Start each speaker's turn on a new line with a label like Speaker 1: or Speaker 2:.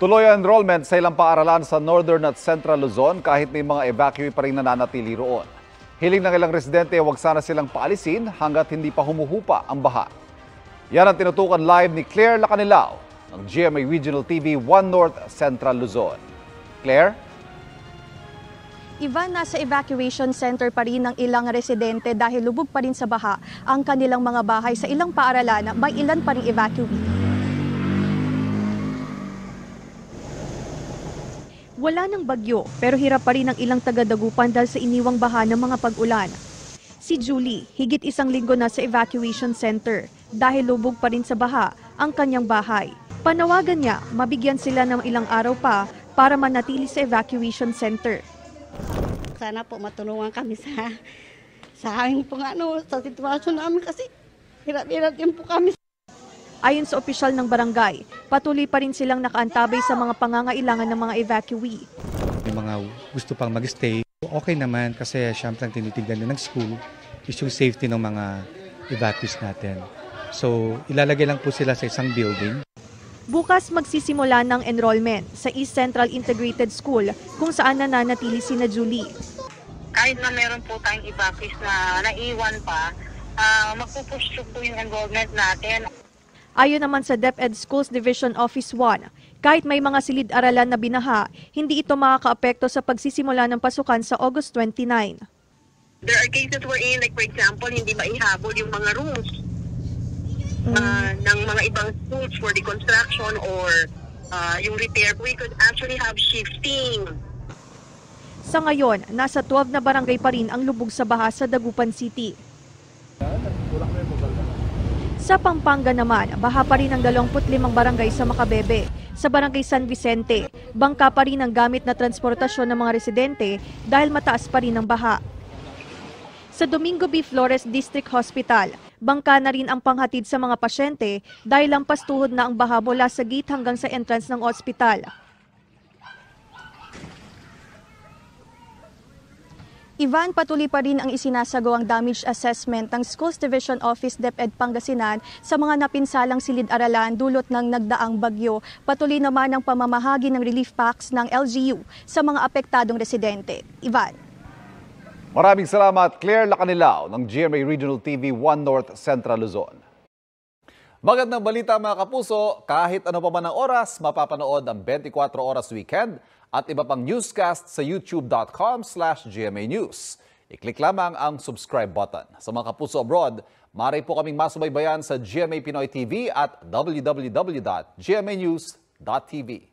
Speaker 1: Tuloy ang enrollment sa ilang paaralan sa Northern at Central Luzon kahit may mga evacuee pa rin nananatili roon. Hiling ng ilang residente huwag sana silang paalisin hanggat hindi pa humuhupa ang baha. Yan ang tinutukan live ni Claire Lacanilao ng GMA Regional TV 1 North Central Luzon. Claire?
Speaker 2: Ivan, nasa evacuation center pa rin ng ilang residente dahil lubog pa rin sa baha ang kanilang mga bahay sa ilang paaralan na may ilan pa ring evacuee. Wala ng bagyo pero hirap pa rin ang ilang taga-Dagupan dahil sa iniwang baha ng mga pag-ulan. Si Julie, higit isang linggo na sa evacuation center dahil lubog pa rin sa baha ang kanyang bahay. Panawagan niya, mabigyan sila ng ilang araw pa para manatili sa evacuation center.
Speaker 3: Sana po matulungan kami sa aming sa sitwasyon namin kasi hirap-hirap din po kami.
Speaker 2: Ayon sa opisyal ng barangay, patuloy pa rin silang nakaantabay sa mga pangangailangan ng mga evacuee.
Speaker 4: Yung mga gusto pang mag-stay, okay naman kasi syempre ang tinitignan ng school is yung safety ng mga evacuees natin. So ilalagay lang po sila sa isang building.
Speaker 2: Bukas magsisimula ng enrollment sa East Central Integrated School kung saan nananatili sina Julie.
Speaker 5: Kahit na meron po tayong evacuees na naiwan pa, magpupush po yung enrollment natin.
Speaker 2: Ayon naman sa DepEd Schools Division Office 1, kahit may mga silid-aralan na binaha, hindi ito makakaapekto sa pagsisimula ng pasukan sa August 29.
Speaker 5: There are cases wherein, like for example, hindi maihabol yung mga rooms ng mga ibang schools for the construction or yung repair. We could actually have shifting.
Speaker 2: Sa ngayon, nasa 12 na barangay pa rin ang lubog sa baha sa Dagupan City. Sa Pampanga naman, baha pa rin ang 25 barangay sa Macabebe. Sa barangay San Vicente, bangka pa rin ang gamit na transportasyon ng mga residente dahil mataas pa rin ang baha. Sa Domingo B. Flores District Hospital, bangka na rin ang panghatid sa mga pasyente dahil lampas tuhod na ang baha mula sa gate hanggang sa entrance ng ospital. Ivan, patuloy pa rin ang isinasagawang damage assessment ng Schools Division Office DepEd Pangasinan sa mga napinsalang silid-aralan dulot ng nagdaang bagyo. Patuloy naman ang pamamahagi ng relief packs ng LGU sa mga apektadong residente. Ivan.
Speaker 1: Maraming salamat, Claire Lacanilao ng GMA Regional TV 1 North Central Luzon. Magandang balita mga kapuso, kahit ano pa man ang oras, mapapanood ang 24 Oras Weekend at iba pang newscast sa youtube.com/GMA News. I-click lamang ang subscribe button. Sa mga kapuso abroad, maaari po kaming masubaybayan sa GMA Pinoy TV at www.gmanews.tv.